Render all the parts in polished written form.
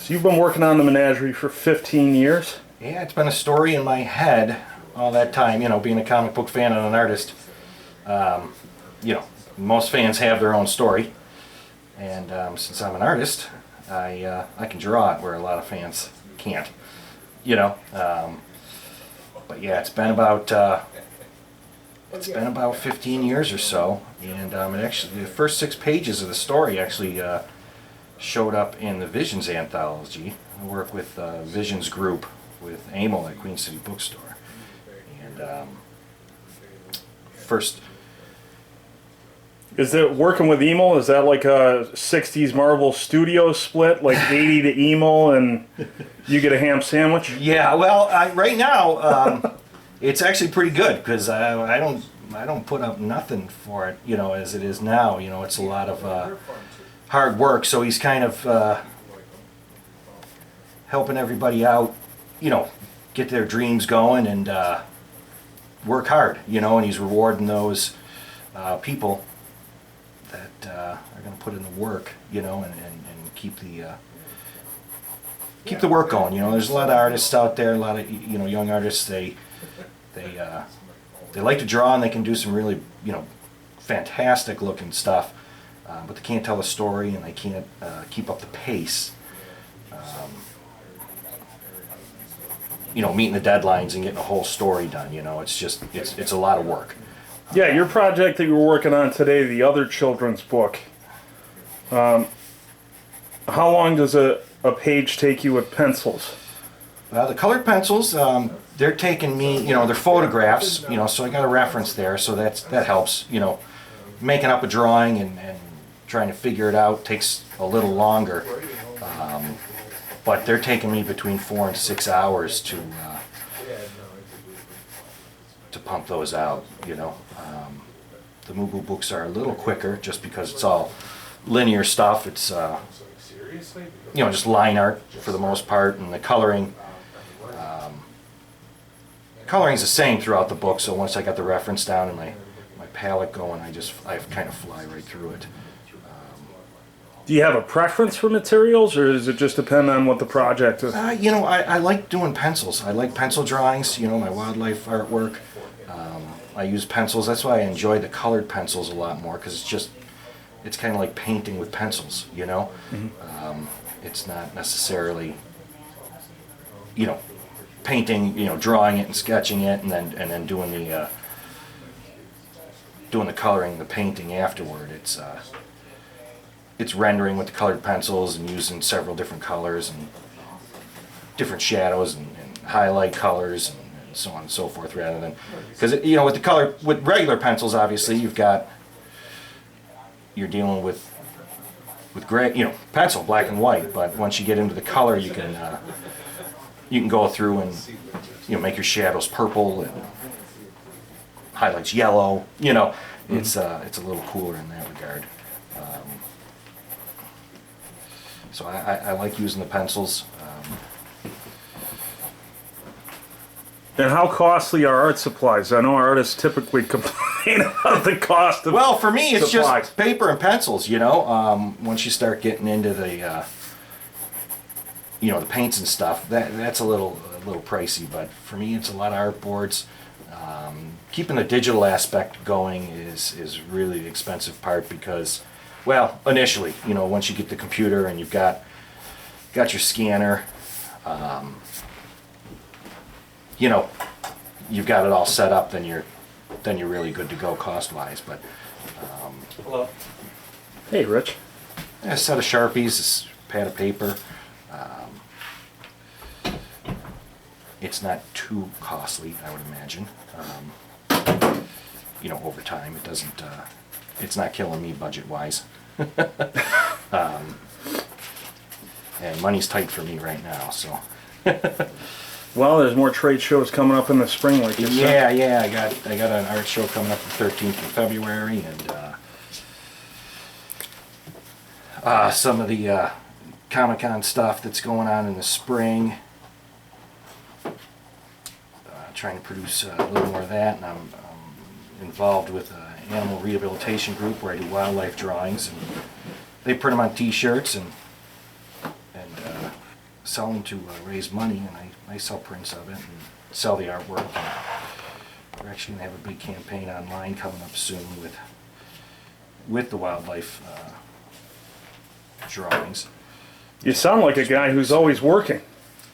So you've been working on the Menagerie for 15 years? Yeah, it's been a story in my head all that time, you know, being a comic book fan and an artist. You know, most fans have their own story. And since I'm an artist, I can draw it where a lot of fans can't, you know. But yeah, it's been about 15 years or so, and it actually, the first 6 pages of the story actually showed up in the Visions anthology. I work with Visions Group with Emil at Queen City Bookstore, and first. Is it working with Emil? Is that like a 60s Marvel Studios split, like 80 to Emil and you get a ham sandwich? Yeah, well, right now it's actually pretty good because I don't put up nothing for it, you know, as it is now. You know, it's a lot of hard work. So he's kind of helping everybody out, you know, get their dreams going and work hard, you know, and he's rewarding those people that are going to put in the work, you know, and keep the work going. You know, there's a lot of artists out there, a lot of, you know, young artists. They like to draw and they can do some really, you know, fantastic looking stuff, but they can't tell a story and they can't keep up the pace. You know, meeting the deadlines and getting a whole story done. You know, it's just it's a lot of work. Yeah, your project that you were working on today, the other children's book. How long does a page take you with pencils? The colored pencils, they're taking me, you know, they're photographs, you know, so I got a reference there, so that helps, you know. Making up a drawing and trying to figure it out takes a little longer, but they're taking me between 4 and 6 hours to pump those out, you know. The Mubu books are a little quicker just because it's all linear stuff. It's you know, just line art for the most part, and the coloring. Coloring's the same throughout the book, so once I got the reference down and my palette going, I kind of fly right through it. Do you have a preference for materials, or does it just depend on what the project is? You know, I like doing pencils. I like pencil drawings, you know, my wildlife artwork. I use pencils. That's why I enjoy the colored pencils a lot more, because it's kind of like painting with pencils, you know. Mm-hmm. It's not necessarily, you know, painting, you know, drawing it and sketching it, and then doing the coloring, the painting afterward. It's rendering with the colored pencils and using several different colors and different shadows and highlight colors and so on and so forth, rather than, because you know, with regular pencils, obviously you're dealing with gray, you know, pencil, black and white. But once you get into the color, you can go through and, you know, make your shadows purple and highlights yellow. You know, it's a little cooler in that regard. So I like using the pencils. And how costly are art supplies? I know artists typically complain about the cost of Well, for me, it's supplies. just paper and pencils, you know. Once you start getting into the, you know, the paints and stuff, that's a little pricey. But for me, it's a lot of art boards. Keeping the digital aspect going is really the expensive part because, well, initially, you know, once you get the computer and you've got your scanner, you know, you've got it all set up, then you're really good to go cost-wise. But Hello. Hey, Rich. A set of Sharpies, a pad of paper. It's not too costly, I would imagine. You know, over time, it doesn't. It's not killing me budget-wise. And money's tight for me right now, so. Well, there's more trade shows coming up in the spring, like you said. Yeah. I got an art show coming up the 13th of February, and some of the Comic-Con stuff that's going on in the spring. Trying to produce a little more of that, and I'm involved with an animal rehabilitation group where I do wildlife drawings, and they print them on T-shirts and sell them to raise money, and I sell prints of it and sell the artwork. And we're actually going to have a big campaign online coming up soon with the wildlife drawings. You sound like a guy who's always working.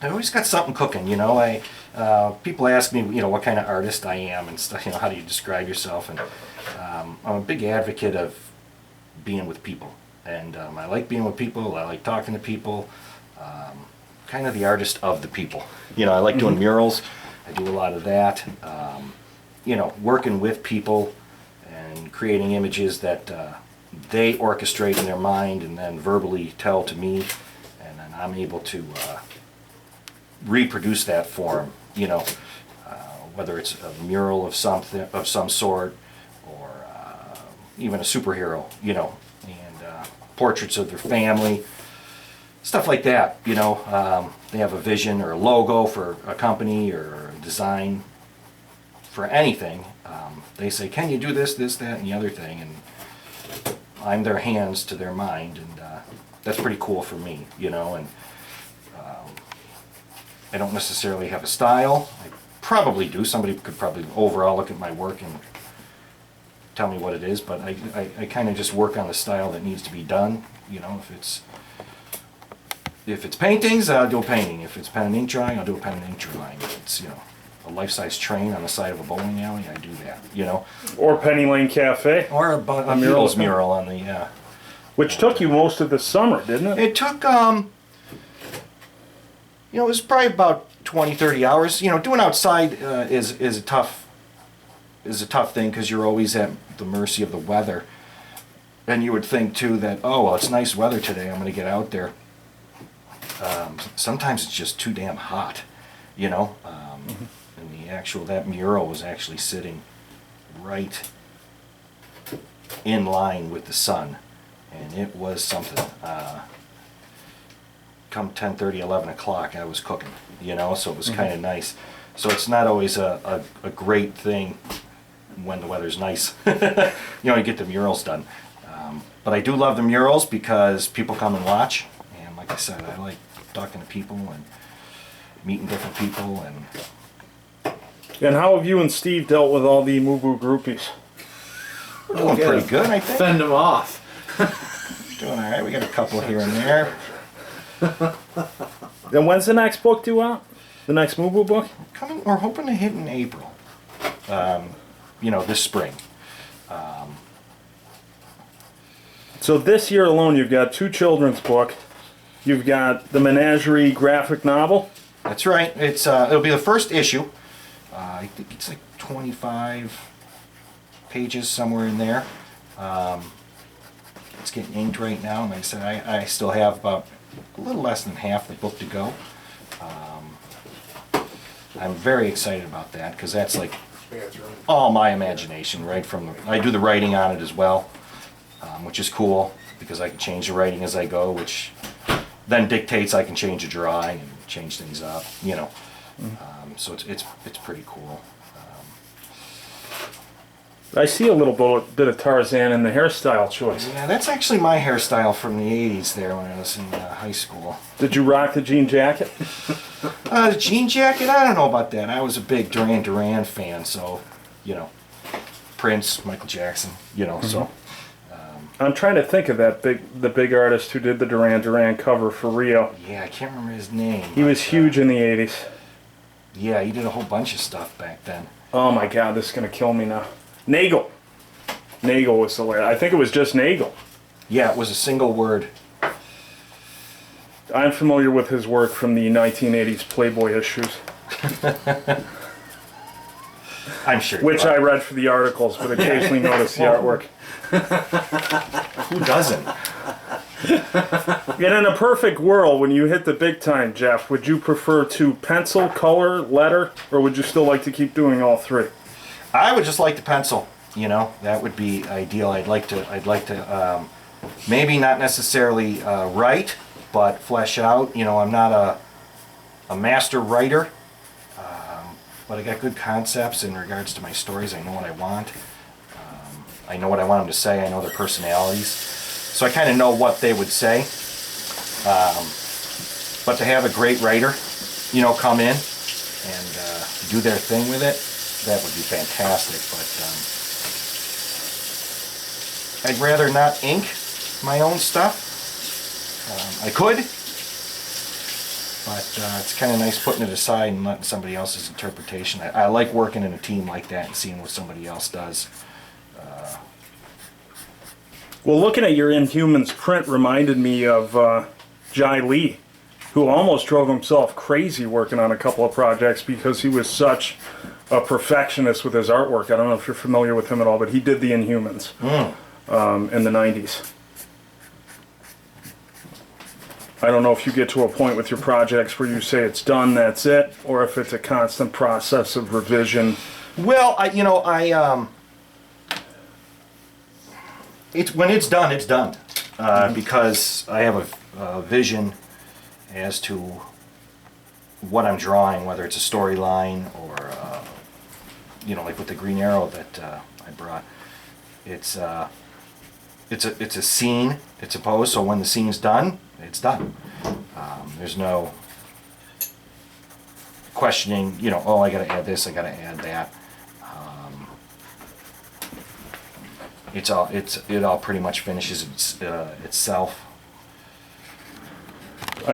I always got something cooking, you know. People ask me, you know, what kind of artist I am and stuff. You know, how do you describe yourself? And I'm a big advocate of being with people, and I like being with people. I like talking to people. Kind of the artist of the people. You know, I like doing murals. I do a lot of that. You know, working with people and creating images that they orchestrate in their mind and then verbally tell to me, and then I'm able to reproduce that form. You know, whether it's a mural of some sort, or even a superhero. You know, and portraits of their family. Stuff like that, you know. They have a vision or a logo for a company or a design for anything. They say, can you do this, this, that, and the other thing? And I'm their hands to their mind, and that's pretty cool for me, you know. And I don't necessarily have a style. I probably do. Somebody could probably overall look at my work and tell me what it is, but I kind of just work on the style that needs to be done, you know. If it's paintings, I'll do a painting. If it's pen and ink drawing, I'll do a pen and ink drawing. If it's, you know, a life-size train on the side of a bowling alley, I do that, you know. Or Penny Lane Cafe. Or a Beatles mural on the, Which took you most of the summer, didn't it? It took, you know, it was probably about 20, 30 hours. You know, doing outside is a tough thing, because you're always at the mercy of the weather. And you would think, too, that, oh, well, it's nice weather today, I'm going to get out there. Sometimes it's just too damn hot, you know. And that mural was actually sitting right in line with the sun, and it was something. Come 10:30, 11 o'clock, I was cooking, you know, so it was kind of nice. So it's not always a great thing when the weather's nice. You know, you get the murals done. But I do love the murals because people come and watch, and like I said, I like talking to people and meeting different people. And how have you and Steve dealt with all the Mubu groupies? We're doing pretty good, I think. Fend them off. Doing all right. We got a couple here and there. Then when's the next book due out? The next Mubu book? We're hoping to hit in April. You know, this spring. So this year alone, you've got 2 children's books. You've got the Menagerie graphic novel. That's right. It'll be the first issue. I think it's like 25 pages, somewhere in there. It's getting inked right now, and like I said, I still have about a little less than half the book to go. I'm very excited about that, because that's like all my imagination, right from I do the writing on it as well, which is cool, because I can change the writing as I go, which then dictates I can change the drawing and change things up, you know. So it's pretty cool. I see a little bit of Tarzan in the hairstyle choice. Yeah, that's actually my hairstyle from the 80s there when I was in high school. Did you rock the jean jacket? The jean jacket? I don't know about that. I was a big Duran Duran fan, so, you know, Prince, Michael Jackson, you know, so. I'm trying to think of the big artist who did the Duran Duran cover for Rio. Yeah, I can't remember his name. He was huge in the 80s. Yeah, he did a whole bunch of stuff back then. Oh my God, this is going to kill me now. Nagel. Nagel was hilarious. I think it was just Nagel. Yeah, it was a single word. I'm familiar with his work from the 1980s Playboy issues. I'm sure. Which I read for the articles, but occasionally noticed the artwork. Who doesn't? And in a perfect world, when you hit the big time, Jeff, would you prefer to pencil, color, letter, or would you still like to keep doing all 3? I would just like to pencil. You know, that would be ideal. I'd like to maybe not necessarily write, but flesh out. You know, I'm not a master writer, but I got good concepts in regards to my stories. I know what I want. I know what I want them to say. I know their personalities. So I kind of know what they would say. But to have a great writer, you know, come in and do their thing with it, that would be fantastic. But I'd rather not ink my own stuff. I could, but it's kind of nice putting it aside and letting somebody else's interpretation. I like working in a team like that and seeing what somebody else does. Well, looking at your Inhumans print reminded me of Jai Lee, who almost drove himself crazy working on a couple of projects because he was such a perfectionist with his artwork. I don't know if you're familiar with him at all, but he did the Inhumans in the 90s. I don't know if you get to a point with your projects where you say it's done, that's it, or if it's a constant process of revision. Well, it's when it's done, it's done. Because I have a vision as to what I'm drawing, whether it's a storyline or, you know, like with the Green Arrow that I brought. It's a scene, it's supposed, so when the scene's done, it's done. There's no questioning, you know, oh, I gotta add this, I gotta add that. It all pretty much finishes itself.